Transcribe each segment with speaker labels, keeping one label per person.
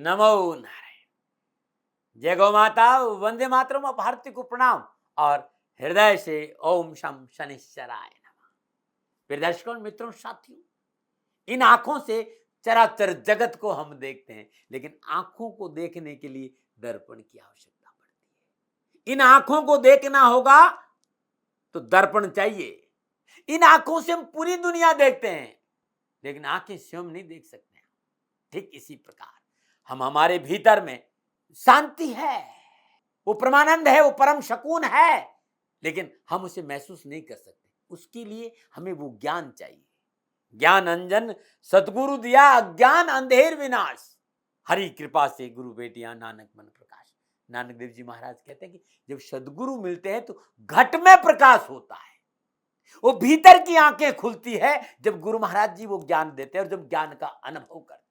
Speaker 1: नमो नारायण। जय गौ माता, वंदे मातरम, भारती को प्रणाम और हृदय से ओम शम शनिश्चराय नमः। प्रिय दर्शकों, मित्रों, साथियों, इन आंखों से चराचर जगत को हम देखते हैं, लेकिन आंखों को देखने के लिए दर्पण की आवश्यकता पड़ती है। इन आंखों को देखना होगा तो दर्पण चाहिए। इन आंखों से हम पूरी दुनिया देखते हैं, लेकिन आंखें स्वयं नहीं देख सकते। ठीक इसी प्रकार हम हमारे भीतर में शांति है, वो परमानंद है, वो परम शकून है, लेकिन हम उसे महसूस नहीं कर सकते। उसके लिए हमें वो ज्ञान चाहिए। ज्ञान अंजन सतगुरु दिया, अज्ञान अंधेर विनाश। हरि कृपा से गुरु बेटियां नानक मन प्रकाश। नानक देव जी महाराज कहते हैं कि जब सदगुरु मिलते हैं तो घट में प्रकाश होता है। वो भीतर की आंखें खुलती है जब गुरु महाराज जी वो ज्ञान देते हैं और जब ज्ञान का अनुभव करते हैं।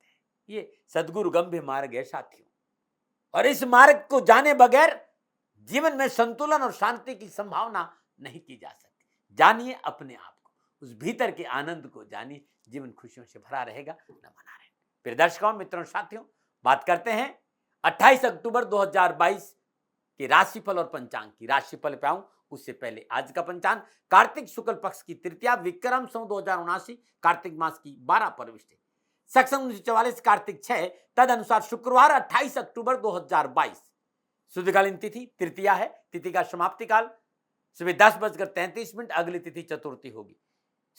Speaker 1: ये सदगुरु गंभीर मार्ग है साथियों, और इस मार्ग को जाने बगैर जीवन में संतुलन और शांति की संभावना नहीं की जा सकती। जानिए अपने आप को, उस भीतर के आनंद को जानिए, जीवन खुशियों से भरा रहेगा। नमो नारायण। प्रिय दर्शकों, मित्रों, साथियों, बात करते हैं 28 अक्टूबर 2022 के राशिफल और पंचांग की। राशिफल पे आऊं उससे पहले आज का पंचांग कार्तिक शुक्ल पक्ष की तृतीया, विक्रम संवत 2079, कार्तिक मास की 12 परविष्टि, सक्षम 1944, कार्तिक 6, तद अनुसार शुक्रवार 28 अक्टूबर 2022। शुद्धकालीन तिथि तृतीया है। तिथि का समाप्ति काल सुबह 10:33, अगली तिथि चतुर्थी होगी।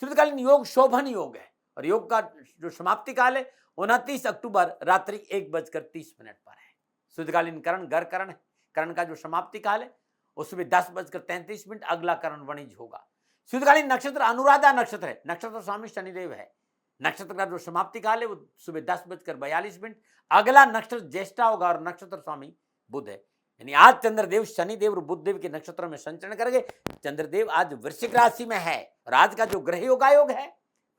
Speaker 1: शुद्धकालीन योग शोभन योग है और योग का जो समाप्ति काल है 29 अक्टूबर रात्रि 1:30 पर है। शुद्धकालीन करण गर करण है। करण का जो समाप्ति काल है वो सुबह 10:33, अगला करण वणिज होगा। शुद्धकालीन नक्षत्र अनुराधा नक्षत्र है। नक्षत्र स्वामी शनिदेव है। नक्षत्र का जो समाप्ति काल है वो सुबह 10:42, अगला नक्षत्र ज्येष्ठा होगा और नक्षत्र स्वामी बुध है। यानी आज चंद्रदेव शनिदेव और बुधदेव के नक्षत्रों में संचरण करेंगे। चंद्रदेव आज वृश्चिक राशि में है और आज का जो ग्रह योगायोग है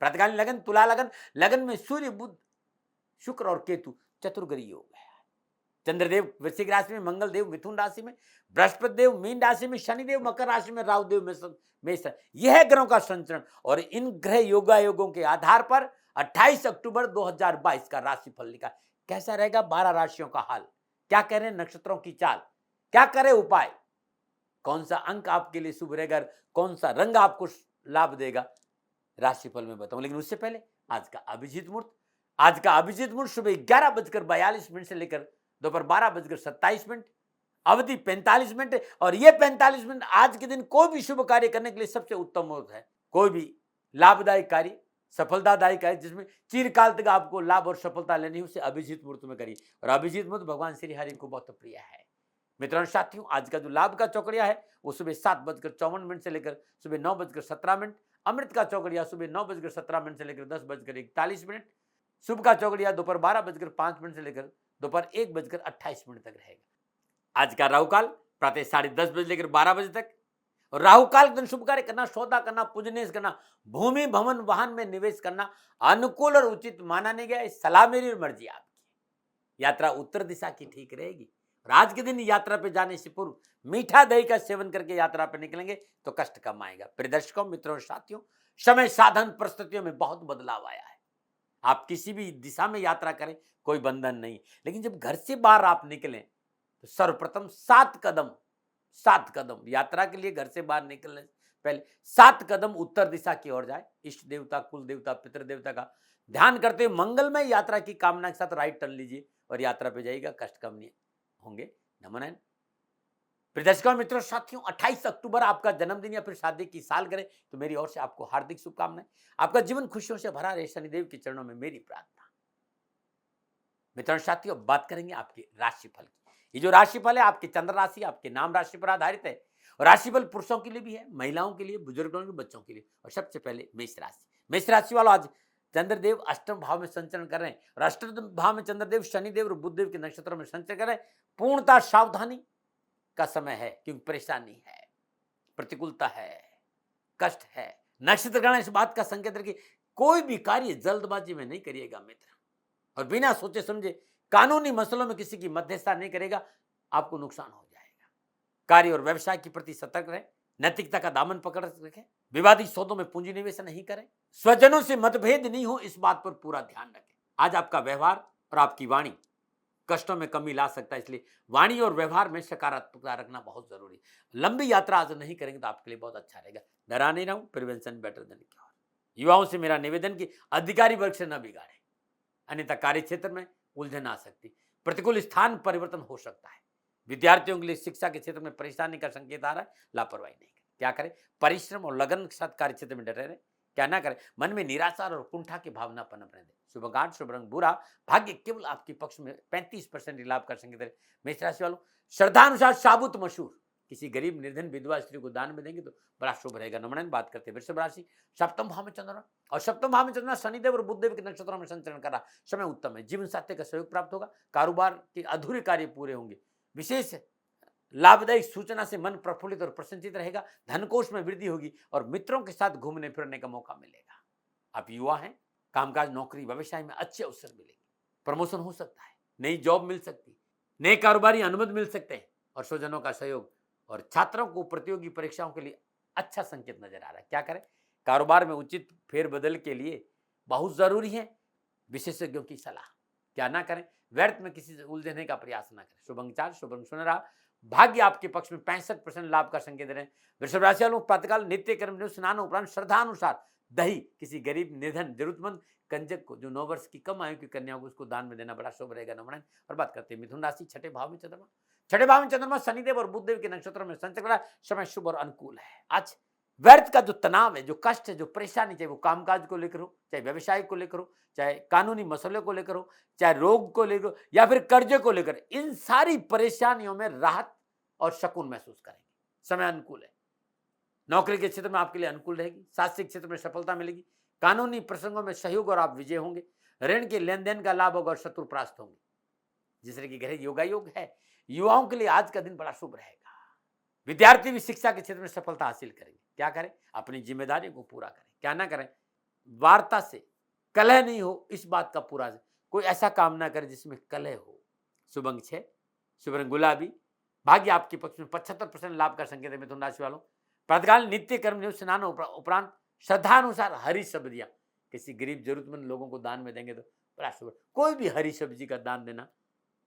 Speaker 1: प्रातकालीन लगन तुला लगन, लगन में सूर्य बुध शुक्र और केतु चतुर्ग्रही योग है। चंद्रदेव वृश्चिक राशि में, मंगल देव मिथुन राशि में, बृहस्पति देव मीन राशि में, शनिदेव मकर राशि में, राहु देव मेष। यह ग्रहों का संचरण और इन ग्रह योगायोगों के आधार पर 28 अक्टूबर 2022 का राशिफल लिखा। कैसा रहेगा 12 राशियों का हाल, क्या कह रहे हैं नक्षत्रों की चाल, क्या करे उपाय, कौन सा अंक आपके लिए शुभ रहेगा, कौन सा रंग आपको लाभ देगा, राशिफल में बताऊं। लेकिन उससे पहले आज का अभिजीत मुहूर्त। आज का अभिजीत मुहूर्त सुबह 11:42 से लेकर दोपहर 12:27, अवधि 45 मिनट। और ये 45 मिनट आज के दिन कोई भी शुभ कार्य करने के लिए सबसे उत्तम मुहूर्त है। कोई भी लाभदायक कार्य, सफलतादायक कार्य जिसमें चिरकाल तक आपको लाभ और सफलता लेनी, उसे अभिजीत मुहूर्त में करिए। और अभिजीत मुहूर्त भगवान श्री हरि को बहुत प्रिय है। मित्रों साथियों, आज का जो लाभ का चौकड़िया है वो सुबह 7:54 से लेकर सुबह 9:17। अमृत का चौकड़िया सुबह 9:17 से लेकर 10:41। शुभ का चौकड़िया दोपहर 12:05 से लेकर दोपहर 1:28 तक रहेगा। आज का राहु काल प्रातः 10:30 बजे लेकर 12 बजे तक। और राहु काल दिन शुभ कार्य करना, सौदा करना, पूजनेश करना, भूमि भवन वाहन में निवेश करना अनुकूल और उचित माना नहीं गया। सलाह मेरी और मर्जी आपकी। यात्रा उत्तर दिशा की ठीक रहेगी। और आज के दिन यात्रा पे जाने से पूर्व मीठा दही का सेवन करके यात्रा पे निकलेंगे तो कष्ट कम आएगा। प्रिय दर्शकों, मित्रों और साथियों, समय साधन परिस्थितियों में बहुत बदलाव आया है। आप किसी भी दिशा में यात्रा करें कोई बंधन नहीं, लेकिन जब घर से बाहर आप निकलें तो सर्वप्रथम 7 कदम यात्रा के लिए घर से बाहर निकलने से पहले 7 कदम उत्तर दिशा की ओर जाए। इष्ट देवता, कुल देवता, पितृ देवता का ध्यान करते हुए मंगलमय यात्रा की कामना के साथ राइट टर्न लीजिए और यात्रा पे जाइएगा, कष्ट कम नहीं होंगे। नमो नारायण। प्रिय दर्शकों, मित्रों, साथियों, 28 अक्टूबर आपका जन्मदिन या फिर शादी की सालगिरह, तो मेरी ओर से आपको हार्दिक शुभकामनाएं। आपका जीवन खुशियों से भरा रहे, शनिदेव के चरणों में मेरी प्रार्थना। मित्रों साथियों, बात करेंगे आपके राशिफल की। ये जो राशिफल है आपके चंद्र राशि, आपके नाम राशि पर आधारित है। और राशिफल पुरुषों के लिए भी है, महिलाओं के लिए, बुजुर्गों के लिए, बच्चों के लिए। और सबसे पहले मेष राशि। मेष राशि वालों, आज चंद्रदेव अष्टम भाव में संचरण कर रहे हैं और अष्टम भाव में चंद्रदेव शनिदेव और बुधदेव के नक्षत्रों में संचरण कर रहे हैं। पूर्णतः सावधानी का समय है, क्योंकि परेशानी है, प्रतिकूलता है, कष्ट है। नक्षत्र गणना इस बात का संकेत रखिए, कोई भी कार्य जल्दबाजी में नहीं करिएगा मित्र, और बिना सोचे समझे कानूनी मसलों में किसी की मध्यस्थता नहीं करेगा, आपको नुकसान हो जाएगा। कार्य और व्यवसाय के प्रति सतर्क रहें, नैतिकता का दामन पकड़ रखें, विवादी सौदों में पूंजी निवेश नहीं करें, स्वजनों से मतभेद नहीं हो, इस बात पर पूरा ध्यान रखें। आज आपका व्यवहार और आपकी वाणी कष्टों में कमी ला सकता है। इसलिए वाणी और व्यवहार में सकारात्मकता रखना बहुत जरूरी है। लंबी यात्रा आज नहीं करेंगे तो आपके लिए बहुत अच्छा रहेगा। डरा नहीं रहूं, प्रिवेंशन बेटर देन क्योर। युवाओं से मेरा निवेदन कि अधिकारी वर्ग से न बिगाड़े, अन्यथा कार्य क्षेत्र में उलझन आ सकती, प्रतिकूल स्थान परिवर्तन हो सकता है। विद्यार्थियों के लिए शिक्षा के क्षेत्र में परेशानी का संकेत आ रहा है, लापरवाही नहीं करें। क्या करें? परिश्रम और लगन के साथ कार्य क्षेत्र में डटे रहे। क्या ना करें? मन में निराशा और कुंठा की भावना पनपने दें। शुभ कार्ड शुभ रंग बुरा, भाग्य केवल आपके पक्ष में 35% लाभ कर संकेत है। मेष राशि वालों, श्रद्धानुसार साबुत मशहूर किसी गरीब निर्धन विधवा स्त्री को दान में देंगे तो बड़ा शुभ रहेगा। नमन बात करते हैं वृषभ राशि, सप्तम भाव में चंद्रमा, और सप्तम भाव में चंद्रमा शनिदेव और बुधदेव के नक्षत्रों में संचरण करा। समय उत्तम है, जीवन साथी का सहयोग प्राप्त होगा, कारोबार के अधूरे कार्य पूरे होंगे, विशेष लाभदायक सूचना से मन प्रफुल्लित और प्रसन्नचित रहेगा, धनकोष में वृद्धि होगी और मित्रों के साथ घूमने फिरने का मौका मिलेगा। आप युवा हैं, कामकाज नौकरी व्यवसाय में अच्छे अवसर मिलेंगे, प्रमोशन हो सकता है, नई जॉब मिल सकती है, नए कारोबारी अनुबंध मिल सकते हैं और स्वजनों का सहयोग। और छात्रों को प्रतियोगी परीक्षाओं के लिए अच्छा संकेत नजर आ रहा है। क्या करें? कारोबार में उचित फेरबदल के लिए बहुत जरूरी है विशेषज्ञों की सलाह। क्या ना करें? व्यर्थ में किसी से उलझने का प्रयास ना करें। शुभ अंक 4 शुभ रंग सुनहरा, भाग्य आपके पक्ष में 65% लाभ का संकेत दे रहे हैं। वृषभ राशि वालों, प्रातःकाल नित्य कर्म स्नान उपरांत श्रद्धानुसार दही किसी गरीब निर्धन जरूरतमंद कंजक को, जो 9 वर्ष की कम आयु की कन्या को, उसको दान में देना बड़ा शुभ रहेगा। नमन। और बात करते हैं मिथुन राशि, छठे भाव में चंद्रमा, छठे भाव में चंद्रमा शनिदेव और बुधदेव के नक्षत्रों में संचरण करा। समय शुभ और अनुकूल है। आज व्यर्थ का जो तनाव है, जो कष्ट है, जो परेशानी, चाहे वो कामकाज को लेकर हो, चाहे व्यवसाय को लेकर हो, चाहे कानूनी मसले को लेकर हो, चाहे रोग को लेकर या फिर कर्जे को लेकर, इन सारी परेशानियों में राहत और सुकून महसूस करेंगे। समय अनुकूल है, नौकरी के क्षेत्र में आपके लिए अनुकूल रहेगी, शासकीय क्षेत्र में सफलता मिलेगी, कानूनी प्रसंगों में सहयोग और आप विजय होंगे, ऋण के लेन देन का लाभ होगा और शत्रु परास्त होंगे। जिस तरह की ग्रह योगायोग है, युवाओं के लिए आज का दिन बड़ा शुभ रहेगा। विद्यार्थी भी शिक्षा के क्षेत्र में सफलता हासिल करेंगे। क्या करें? अपनी जिम्मेदारी को पूरा करें। क्या ना करें? वार्ता से कलह नहीं हो, इस बात का पूरा, कोई ऐसा काम ना करे जिसमें कलह हो। शुभ अंक 6 शुभ रंग गुलाबी, भाग्य आपके पक्ष में 75% लाभ का संकेत है। मिथुन राशि वालों, प्रातःकाल नित्य कर्म स्नान उपरांत श्रद्धानुसार हरी सब्जियां किसी गरीब जरूरतमंद लोगों को दान में देंगे तो बड़ा शुभ। कोई भी हरी सब्जी का दान देना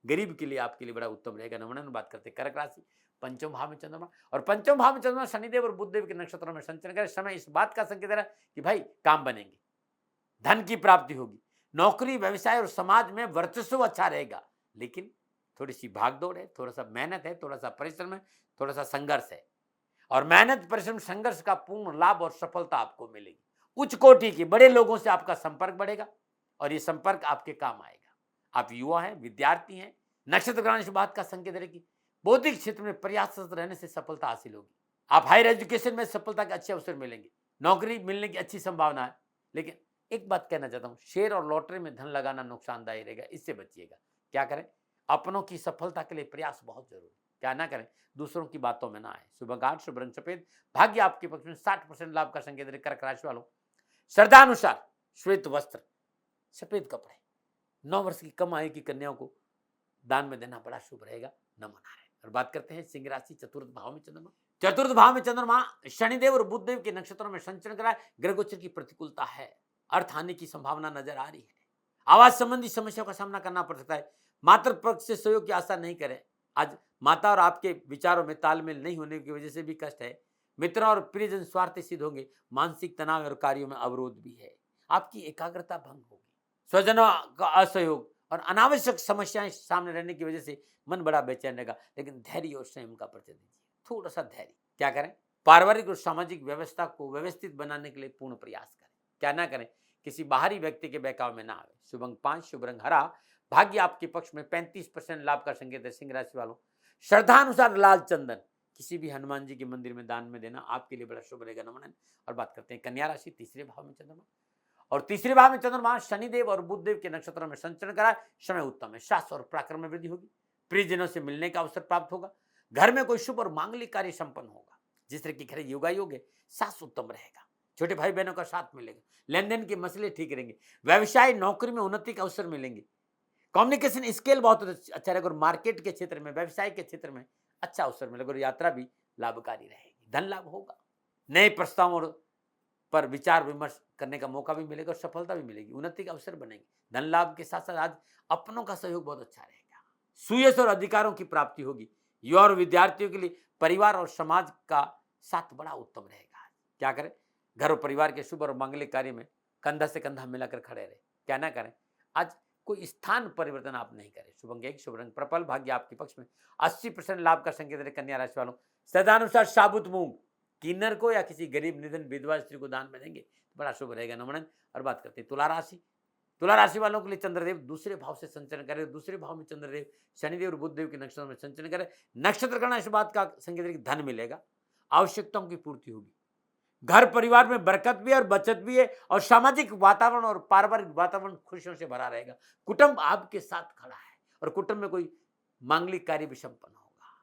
Speaker 1: गरीब के लिए आपके लिए बड़ा उत्तम रहेगा। नमन। बात करते हैं कर्क राशि, पंचम भाव में चंद्रमा, और पंचम भाव में चंद्रमा शनिदेव और बुधदेव के नक्षत्रों में संचरण करे। समय इस बात का संकेत है कि भाई काम बनेंगे, धन की प्राप्ति होगी, नौकरी व्यवसाय और समाज में वर्चस्व अच्छा रहेगा, लेकिन थोड़ी सी भागदौड़ है, थोड़ा सा मेहनत है, थोड़ा सा परिश्रम है, थोड़ा सा संघर्ष है, और मेहनत परिश्रम संघर्ष का पूर्ण लाभ और सफलता आपको मिलेगी। उच्च कोटि के बड़े लोगों से आपका संपर्क बढ़ेगा और ये संपर्क आपके काम आएगा। आप युवा हैं, विद्यार्थी हैं, नक्षत्र ग्रहण इस बात का संकेत है कि बौद्धिक क्षेत्र में प्रयासरत रहने से सफलता हासिल होगी। आप हायर एजुकेशन में सफलता के अच्छे अवसर मिलेंगे, नौकरी मिलने की अच्छी संभावना है। लेकिन एक बात कहना चाहता हूं, शेयर और लॉटरी में धन लगाना नुकसानदायी रहेगा, इससे बचिएगा। क्या करें? अपनों की सफलता के लिए प्रयास बहुत जरूरी। क्या ना करें? दूसरों की बातों में ना आए। शुभ कार्ड शुभ रंग सफेद, भाग्य आपके पक्ष में 60% लाभ का संकेत है। कर्क राशि वालों, श्रद्धानुसार श्वेत वस्त्र, सफेद कपड़े 9 वर्ष की कम आयु की कन्याओं को दान में देना बड़ा शुभ रहेगा। नमन है। और बात करते हैं सिंह राशि, चतुर्थ भाव में चंद्रमा, चतुर्थ भाव में चंद्रमा शनिदेव और बुधदेव के नक्षत्रों में संचरण करा। ग्रह गोचर की प्रतिकूलता है, अर्थ हानि की संभावना नजर आ रही है, आवाज संबंधी समस्याओं का सामना करना पड़ सकता है। मातृ पक्ष से सहयोग की आशा नहीं करें। आज माता और आपके विचारों में तालमेल नहीं होने की वजह से भी कष्ट है। मित्रों और प्रियजन स्वार्थी सिद्ध होंगे, मानसिक तनाव और कार्यों में अवरोध भी है, आपकी एकाग्रता भंग होगी, स्वजनों का असहयोग और अनावश्यक समस्याएं सामने रहने की वजह से मन बड़ा बेचैन रहेगा। लेकिन धैर्य और संयम का परिचय दीजिए, थोड़ा सा धैर्य। क्या करें? पारिवारिक और सामाजिक व्यवस्था को व्यवस्थित बनाने के लिए पूर्ण प्रयास करें। क्या ना करें? किसी बाहरी व्यक्ति के बहकाव में ना आवे। शुभ अंक 5 शुभ रंग हरा, भाग्य आपके पक्ष में 35% लाभ का संकेत है। सिंह राशि वालों, श्रद्धानुसार लाल चंदन किसी भी हनुमान जी के मंदिर में दान में देना आपके लिए बड़ा शुभ रहेगा। नमन। और बात करते हैं कन्या राशि, तीसरे भाव में चंद्रमा, और तीसरे भाव में चंद्रमा शनिदेव और बुधदेव के नक्षत्रों में संचरण करा। समय उत्तम है, शास्त्र और पराक्रम में वृद्धि होगी, प्रियजनों से मिलने का अवसर प्राप्त होगा, घर में कोई शुभ और मांगलिक कार्य संपन्न होगा। जिस तरह की घर योगायोग है, शास्त्र उत्तम रहेगा, छोटे भाई बहनों का साथ मिलेगा, लेन देन के मसले ठीक रहेंगे, व्यवसाय नौकरी में उन्नति के अवसर मिलेंगे, कम्युनिकेशन स्किल बहुत अच्छा रहेगा, और मार्केट के क्षेत्र में व्यवसाय के क्षेत्र में अच्छा अवसर मिलेगा, और यात्रा भी लाभकारी रहेगी, धन लाभ होगा, नए प्रस्तावों पर विचार विमर्श करने का मौका भी मिलेगा और सफलता भी मिलेगी, उन्नति के अवसर बनेंगे, धन लाभ के साथ साथ आज अपनों का सहयोग बहुत अच्छा रहेगा। सुयश और अधिकारों की प्राप्ति होगी। युवा और विद्यार्थियों के लिए परिवार और समाज का साथ बड़ा उत्तम रहेगा। क्या करें, घर और परिवार के शुभ और मांगलिक कार्य में कंधा से कंधा मिलाकर खड़े रहे। क्या ना करें, आज कोई स्थान परिवर्तन आप नहीं करें। शुभ अंक 1, शुभ रंग पर्पल, भाग्य आपके पक्ष में। 80% लाभ का संकेत है कन्या राशि वालों। सदानुसार साबुत मूंग किन्नर को या किसी गरीब निधन विधवा स्त्री को दान में देंगे तो बड़ा शुभ रहेगा। नमन। और बात करते हैं तुला राशि। तुला राशि वालों के लिए चंद्रदेव दूसरे भाव से संचरण करे। दूसरे भाव में चंद्रदेव शनिदेव और बुधदेव के नक्षत्र में संचरण करे। नक्षत्र गणना इस बात का संकेत है कि धन मिलेगा, आवश्यकताओं की पूर्ति होगी। घर परिवार में बरकत भी है और बचत भी है, और सामाजिक वातावरण और पारिवारिक वातावरण खुशियों से भरा रहेगा। कुटुंब आपके साथ खड़ा है और कुटुंब में कोई मांगलिक कार्य भी संपन्न होगा।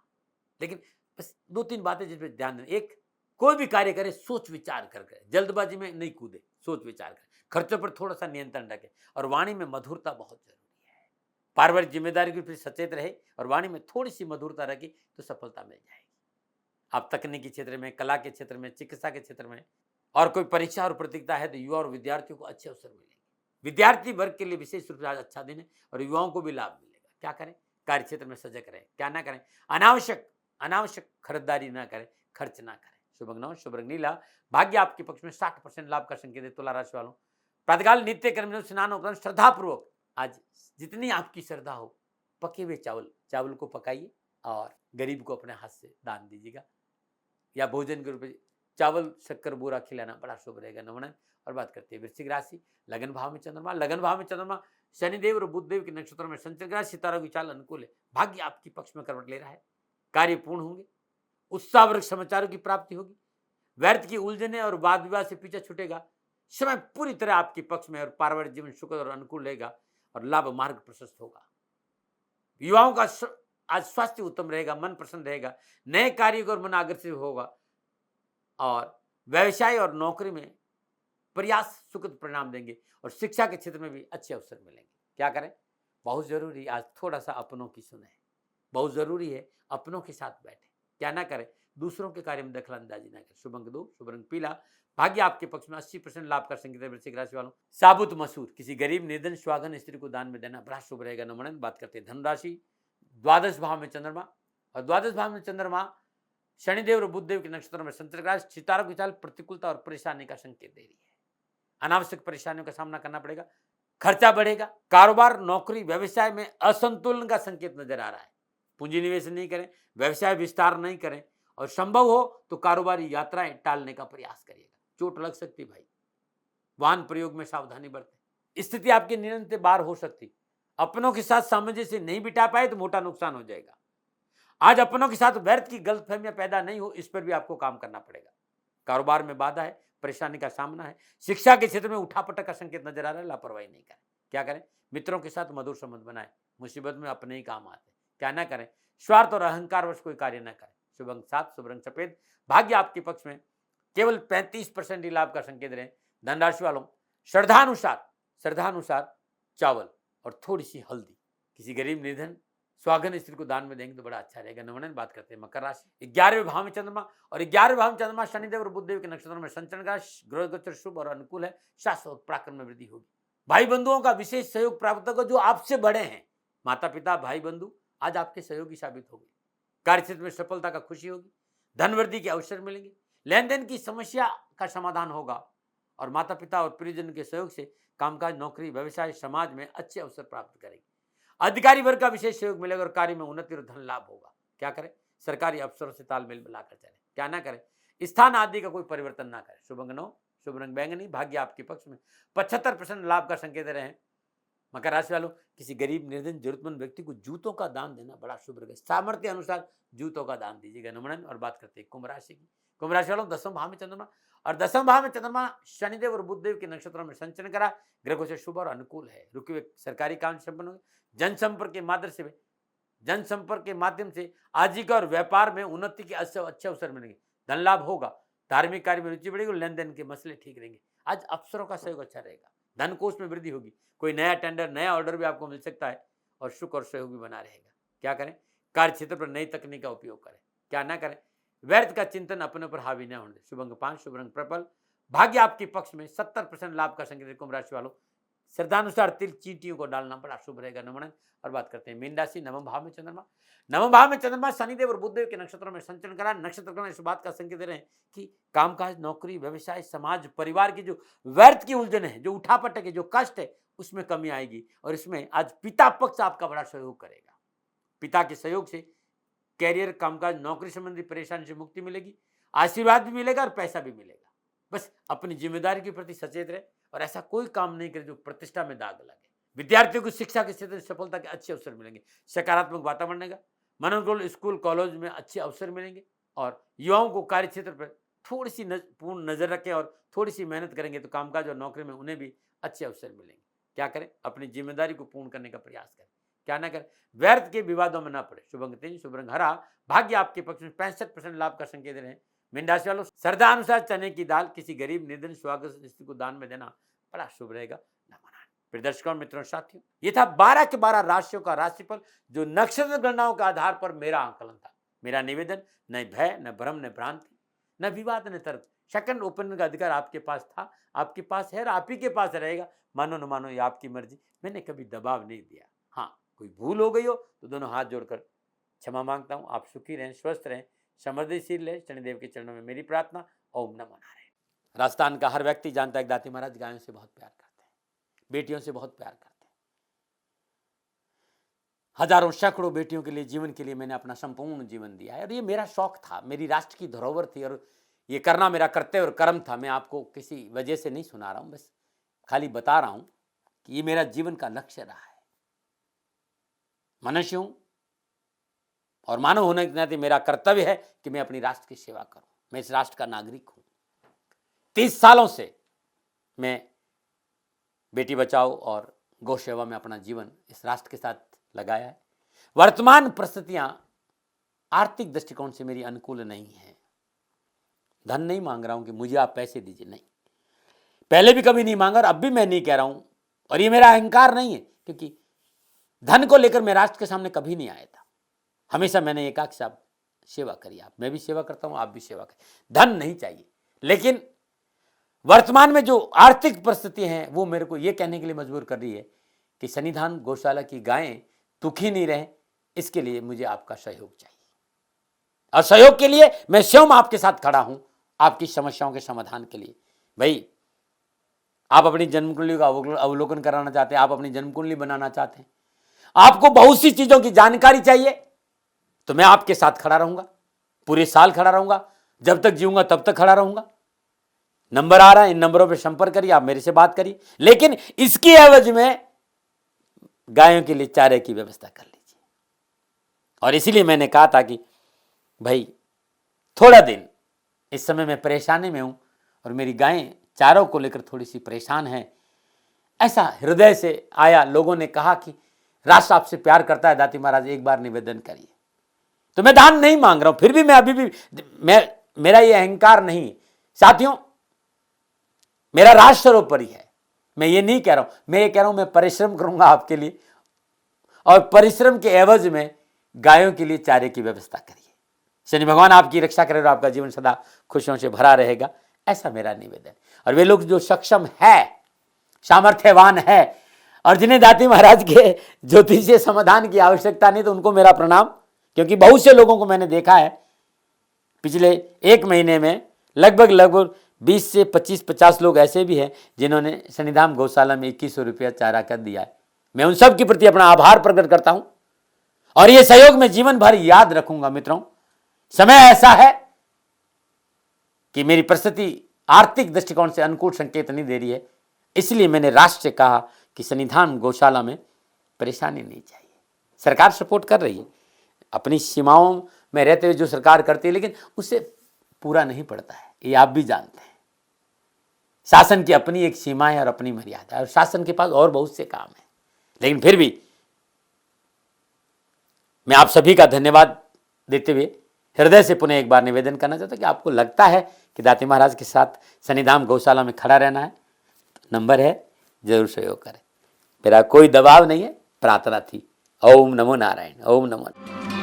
Speaker 1: लेकिन बस 2-3 बातें जिस पर ध्यान दें। एक, कोई भी कार्य करे सोच विचार कर करे, जल्दबाजी में नहीं कूदे, सोच विचार करे। खर्चों पर थोड़ा सा नियंत्रण रखे और वाणी में मधुरता बहुत जरूरी है। पारिवारिक जिम्मेदारी के प्रति सचेत रहे और वाणी में थोड़ी सी मधुरता रखे तो सफलता मिल जाएगी। आप तकनीकी क्षेत्र में, कला के क्षेत्र में, चिकित्सा के क्षेत्र में और कोई परीक्षा और प्रतियोगिता है तो युवा और विद्यार्थियों को अच्छे अवसर मिलेंगे। विद्यार्थी वर्ग के लिए विशेष रूप से आज अच्छा दिन है और युवाओं को भी लाभ मिलेगा। क्या करें, कार्य क्षेत्र में सजग रहे। क्या ना करें, अनावश्यक खरीदारी ना करें, खर्च ना करें। शुभ अंक 9, शुभ रंग नीला, भाग्य आपके पक्ष में। 60% लाभ का संकेत है तुला राशि वालों। प्रातःकाल नित्य कर्म स्नान उपरांत श्रद्धा पूर्वक आज जितनी आपकी श्रद्धा हो पके हुए चावल को पकाइए और गरीब को अपने हाथ से दान दीजिएगा या भोजन के रूप में चावल शक्कर बूरा खिलाना बड़ा शुभ रहेगा। नमन। और बात करते हैं वृश्चिक राशि। लगन भाव में चंद्रमा शनिदेव और बुधदेव के नक्षत्रों में संचरण। सितारों की चाल अनुकूल है। भाग्य आपकी पक्ष में करवट ले रहा है। कार्य पूर्ण होंगे, उत्साहवर्धक समाचारों की प्राप्ति होगी। व्यर्थ की उलझने और वाद विवाद से पीछे छूटेगा। समय पूरी तरह आपके पक्ष में और पारिवारिक जीवन सुखद और अनुकूल रहेगा और लाभ मार्ग प्रशस्त होगा। युवाओं का आज स्वास्थ्य उत्तम रहेगा, मन प्रसन्न रहेगा, नए कार्य को मन आकर्षित होगा और व्यवसाय और नौकरी में प्रयास सुखद परिणाम देंगे और शिक्षा के क्षेत्र में भी अच्छे अवसर मिलेंगे। क्या करें, बहुत जरूरी आज थोड़ा सा अपनों की सुने। बहुत जरूरी है अपनों के साथ बैठे। क्या ना करें, दूसरों के कार्य में दखलंदाजी ना करें। शुभ अंक 2, शुभ रंग पीला, भाग्य आपके पक्ष में। 80% लाभ का संकेत है वृश्चिक राशि वालों। साबुत मसूर किसी गरीब निर्धन स्वागन स्त्री को दान में देना बड़ा शुभ रहेगा। नमन। बात करते हैं धनराशि। द्वादश भाव में चंद्रमा और द्वादश भाव में चंद्रमा शनिदेव और बुधदेव के नक्षत्रों में संचरण। सितारों की चाल प्रतिकूलता और परेशानी का संकेत दे रही है। अनावश्यक परेशानियों का सामना करना पड़ेगा, खर्चा बढ़ेगा। कारोबार, नौकरी, व्यवसाय में असंतुलन का संकेत नजर आ रहा है। पूंजी निवेश नहीं करें, व्यवसाय विस्तार नहीं करें और संभव हो तो कारोबारी यात्राएं टालने का प्रयास करिएगा। चोट लग सकती भाई, वाहन प्रयोग में सावधानी बरतें। स्थिति आपके नियंत्रण से बाहर हो सकती। अपनों के साथ सामंजस्य नहीं बिठा पाए तो मोटा नुकसान हो जाएगा। आज अपनों के साथ व्यर्थ की गलतफहमियां पैदा नहीं हो, इस पर भी आपको काम करना पड़ेगा। कारोबार में बाधा है, परेशानी का सामना है। शिक्षा के क्षेत्र में उठापटक का संकेत नजर आ रहा है, लापरवाही नहीं करें। क्या करें, मित्रों के साथ मधुर संबंध बनाए, मुसीबत में अपने ही काम आते। क्या ना करें, स्वार्थ और अहंकारवश कोई कार्य न करें। शुभ अंक 7, शुभ रंग सफेद, भाग्य आपके पक्ष में। केवल 35% ही लाभ का संकेत रहे। धनराशि वालों श्रद्धानुसार चावल और थोड़ी सी हल्दी किसी गरीब निर्धन स्वागन स्त्री को दान में देंगे तो बड़ा अच्छा रहेगा। नमन। बात करते हैं मकर राशि। 11वें भाव में चंद्रमा और 11वें भाव में चंद्रमा शनिदेव और बुधदेव के नक्षत्रों में संचरण का। ग्रह गोचर शुभ और अनुकूल है। शाश्वत पराक्रम में वृद्धि होगी। भाई बंधुओं का विशेष सहयोग प्राप्त होगा जो आपसे बड़े हैं। माता पिता, भाई बंधु आज आपके सहयोगी साबित होंगे। कार्य क्षेत्र में सफलता का खुशी होगी। धन वृद्धि के अवसर मिलेंगे। लेन देन की समस्या का समाधान होगा और माता पिता और प्रियजन के सहयोग से कामकाज, नौकरी, व्यवसाय, समाज में अच्छे अवसर प्राप्त करेंगे। अधिकारी वर्ग का विशेष सहयोग मिलेगा और कार्य में उन्नति और धन लाभ होगा। क्या करें, सरकारी अफसरों से तालमेल मिलाकर चले। क्या ना करें, स्थान आदि का कोई परिवर्तन ना करें। शुभ अंक 9, शुभ रंग बैंगनी, भाग्य आपके पक्ष में। 75% लाभ का संकेत रहे हैं। मकर राशि वालों किसी गरीब निर्धन जरूरतमंद व्यक्ति को जूतों का दान देना बड़ा शुभ रहेगा। सामर्थ्य अनुसार जूतों का दान दीजिएगा। नमन। और बात करते हैं कुंभ राशि की। कुंभ राशि वालों 10वें भाव में चंद्रमा और 10वें भाव में चंद्रमा शनिदेव और बुधदेव के नक्षत्रों में संचरण करा। ग्रहों से शुभ और अनुकूल है। रुके हुए सरकारी काम संपन्न होंगे। जनसंपर्क के माध्यम से आजीविका और व्यापार में उन्नति के अच्छे अवसर मिलेंगे। धन लाभ होगा। धार्मिक कार्य में रुचि बढ़ेगी। लेन देन के मसले ठीक रहेंगे। आज अफसरों का सहयोग अच्छा रहेगा। धन कोष में वृद्धि होगी। कोई नया टेंडर, नया ऑर्डर भी आपको मिल सकता है और सुख और सहयोग भी बना रहेगा। क्या करें, कार्य क्षेत्र पर नई तकनीक का उपयोग करें। क्या ना करें, व्यर्थ का चिंतन अपने पर हावी न होने। शुभ अंक 5, शुभ रंग पर्पल, भाग्य आपके पक्ष में। 70% लाभ का संकेत कुंभ राशि वालों। श्रद्धानुसार तिल चींटियों को डालना बड़ा शुभ रहेगा। नमन। और बात करते हैं मीन राशि, नवम भाव में चंद्रमा। नवम भाव में चंद्रमा शनिदेव और बुधदेव के नक्षत्रों में संचरण करा। नक्षत्र ग्रहण इस बात का संकेत दे रहे हैं कि कामकाज, नौकरी, व्यवसाय, समाज, परिवार की जो व्यर्थ की उलझन है, जो उठापटक है, जो कष्ट है, उसमें कमी आएगी। और इसमें आज पिता पक्ष आपका बड़ा सहयोग करेगा। पिता के सहयोग से कैरियर, कामकाज, नौकरी संबंधी परेशानी से मुक्ति मिलेगी, आशीर्वाद भी मिलेगा और पैसा भी मिलेगा। बस अपनी जिम्मेदारी के प्रति सचेत रहे और ऐसा कोई काम नहीं करे जो प्रतिष्ठा में दाग लगे। विद्यार्थियों को शिक्षा के क्षेत्र में सफलता के अच्छे अवसर मिलेंगे। सकारात्मक वातावरण रहेगा। मनोनुकूल स्कूल, कॉलेज में अच्छे अवसर मिलेंगे। और युवाओं को कार्य क्षेत्र पर थोड़ी सी पूर्ण नजर रखें और थोड़ी सी मेहनत करेंगे तो कामकाज और नौकरी में उन्हें भी अच्छे अवसर मिलेंगे। क्या करें? अपनी जिम्मेदारी को पूर्ण करने का प्रयास करें। क्या ना करें? व्यर्थ के विवादों में ना पड़े। शुभ अंक 3, शुभ रंग हरा। भाग्य आपके पक्ष में 65% लाभ का संकेत दे रहे हैं। मीन राशि वालों, श्रद्धा अनुसार चने की दाल किसी गरीब, निर्धन, स्वागत को दान में देना बड़ा शुभ रहेगा। नमन। प्रिय दर्शकों, मित्रों, साथियों, ये था 12 के 12 राशियों का राशिफल जो नक्षत्र गणनाओं के आधार पर मेरा आंकलन था। मेरा निवेदन, न भय, न भ्रम, न भ्रांति, न विवाद, न तर्क। सेकंड ओपिनियन का अधिकार आपके पास था, आपके पास है और आप ही के पास रहेगा। मानो न मानो, ये आपकी मर्जी। मैंने कभी दबाव नहीं दिया। हाँ, कोई भूल हो गई हो तो दोनों हाथ जोड़कर क्षमा मांगता हूँ। आप सुखी रहें, स्वस्थ रहें, समृद्धिशील रहे। शनिदेव के चरणों में मेरी प्रार्थना। ओम नमो नारायण। राजस्थान का हर व्यक्ति जानता है कि दाती महाराज गायों से बहुत प्यार करते हैं, बेटियों से बहुत प्यार करते हैं। हजारों, सैकड़ों बेटियों के लिए, जीवन के लिए मैंने अपना संपूर्ण जीवन दिया है और ये मेरा शौक था, मेरी राष्ट्र की धरोहर थी और ये करना मेरा कर्तव्य और कर्म था। मैं आपको किसी वजह से नहीं सुना रहा हूं, बस खाली बता रहा हूं कि ये मेरा जीवन का लक्ष्य रहा है। मनुष्य हूं और मानव होने के नाते मेरा कर्तव्य है कि मैं अपनी राष्ट्र की सेवा करूं। मैं इस राष्ट्र का नागरिक हूं। 30 सालों से मैं बेटी बचाओ और गौ सेवा में अपना जीवन इस राष्ट्र के साथ लगाया है। वर्तमान परिस्थितियां आर्थिक दृष्टिकोण से मेरी अनुकूल नहीं है। धन नहीं मांग रहा हूं कि मुझे आप पैसे दीजिए, नहीं। पहले भी कभी नहीं मांगा और अब भी मैं नहीं कह रहा हूं। और ये मेरा अहंकार नहीं है, क्योंकि धन को लेकर मैं राष्ट्र के सामने कभी नहीं आया था। हमेशा मैंने एक आख साहब सेवा करी। आप, मैं भी सेवा करता हूं, आप भी सेवा करें। धन नहीं चाहिए, लेकिन वर्तमान में जो आर्थिक परिस्थिति हैं वो मेरे को ये कहने के लिए मजबूर कर रही है कि सन्निधान गौशाला की गायें दुखी नहीं रहे, इसके लिए मुझे आपका सहयोग चाहिए। और सहयोग के लिए मैं स्वयं आपके साथ खड़ा हूं, आपकी समस्याओं के समाधान के लिए। भाई, आप अपनी जन्म कुंडली का अवलोकन कराना चाहते हैं, आप अपनी जन्म कुंडली बनाना चाहते हैं, आपको बहुत सी चीजों की जानकारी चाहिए, तो मैं आपके साथ खड़ा रहूंगा। पूरे साल खड़ा रहूंगा, जब तक जीऊंगा तब तक खड़ा रहूंगा। नंबर आ रहा है, इन नंबरों पे संपर्क करिए, आप मेरे से बात करिए, लेकिन इसकी एवज में गायों के लिए चारे की व्यवस्था कर लीजिए। और इसीलिए मैंने कहा था कि भाई, थोड़ा दिन इस समय मैं परेशानी में हूं और मेरी गायें चारों को लेकर थोड़ी सी परेशान हैं। ऐसा हृदय से आया। लोगों ने कहा कि राष्ट्र आपसे प्यार करता है दाती महाराज, एक बार निवेदन करिए। तो मैं दान नहीं मांग रहा हूं, फिर भी मैं अभी भी, मेरा ये अहंकार नहीं साथियों, मेरा राष्ट्र सर्वोपरि है। मैं ये नहीं कह रहा हूं, मैं ये कह रहा हूं मैं परिश्रम करूंगा आपके लिए, और परिश्रम के एवज में गायों के लिए चारे की व्यवस्था करिए। शनि भगवान आपकी रक्षा करे और आपका जीवन सदा खुशियों से भरा रहेगा, ऐसा मेरा निवेदन। और वे लोग जो सक्षम है, सामर्थ्यवान है और जिन्हें दाती महाराज के ज्योतिषीय समाधान की आवश्यकता नहीं, तो उनको मेरा प्रणाम। क्योंकि बहुत से लोगों को मैंने देखा है पिछले 1 महीने में, लगभग 20 से 25-50 लोग ऐसे भी हैं जिन्होंने सन्निधान गौशाला में 2100 रुपया चारा कर दिया है। मैं उन सब के प्रति अपना आभार प्रकट करता हूं और ये सहयोग मैं जीवन भर याद रखूंगा। मित्रों, समय ऐसा है कि मेरी परिस्थिति आर्थिक दृष्टिकोण से अनुकूल संकेत नहीं दे रही है, इसलिए मैंने राष्ट्र से कहा कि सन्निधान गौशाला में परेशानी नहीं चाहिए। सरकार सपोर्ट कर रही है, अपनी सीमाओं में रहते हुए जो सरकार करती है, लेकिन उससे पूरा नहीं पड़ता है, ये आप भी जानते हैं। शासन की अपनी एक सीमा है और अपनी मर्यादा है, और शासन के पास और बहुत से काम है। लेकिन फिर भी मैं आप सभी का धन्यवाद देते हुए हृदय से पुनः एक बार निवेदन करना चाहता हूं कि आपको लगता है कि दाती महाराज के साथ सन्निधान गौशाला में खड़ा रहना है, तो नंबर है, जरूर सहयोग करें। मेरा कोई दबाव नहीं है, प्रार्थना थी। ओम नमो नारायण। ओम नमो।